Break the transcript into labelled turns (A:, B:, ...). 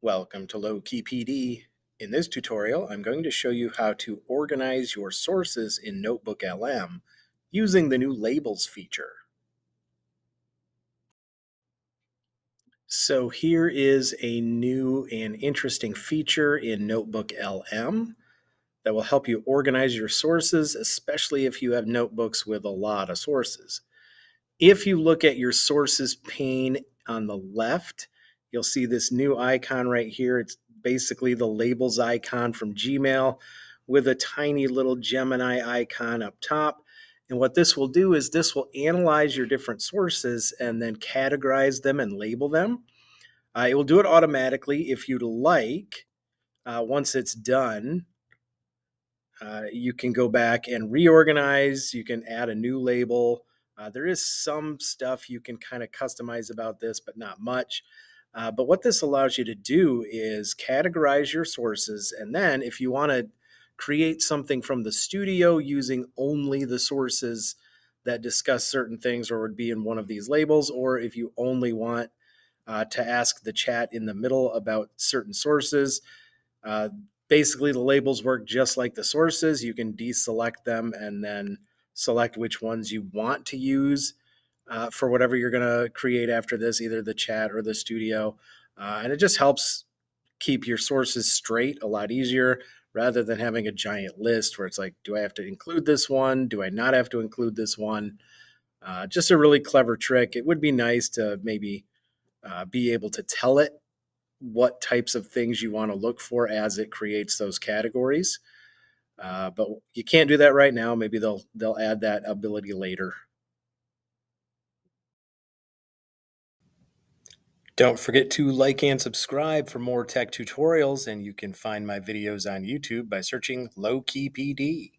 A: Welcome to Low Key PD. In this tutorial, I'm going to show you how to organize your sources in NotebookLM using the new Labels feature. So here is a new and interesting feature in NotebookLM that will help you organize your sources, especially if you have notebooks with a lot of sources. If you look at your sources pane on the left, you'll see this new icon right here. It's basically the labels icon from Gmail with a tiny little Gemini icon up top. And what this will do is this will analyze your different sources and then categorize them and label them. It will do it automatically if you'd like. Once it's done, you can go back and reorganize. You can add a new label. There is some stuff you can kind of customize about this, but not much. But what this allows you to do is categorize your sources. And then if you want to create something from the studio using only the sources that discuss certain things or would be in one of these labels, or if you only want to ask the chat in the middle about certain sources, uh, basically, the labels work just like the sources. You can deselect them and then select which ones you want to use for whatever you're going to create after this, either the chat or the studio. And it just helps keep your sources straight a lot easier rather than having a giant list where it's like, do I have to include this one? Do I not have to include this one? Just a really clever trick. It would be nice to maybe be able to tell it what types of things you want to look for as it creates those categories. But you can't do that right now. Maybe they'll add that ability later. Don't forget to like and subscribe for more tech tutorials, and you can find my videos on YouTube by searching Low Key PD.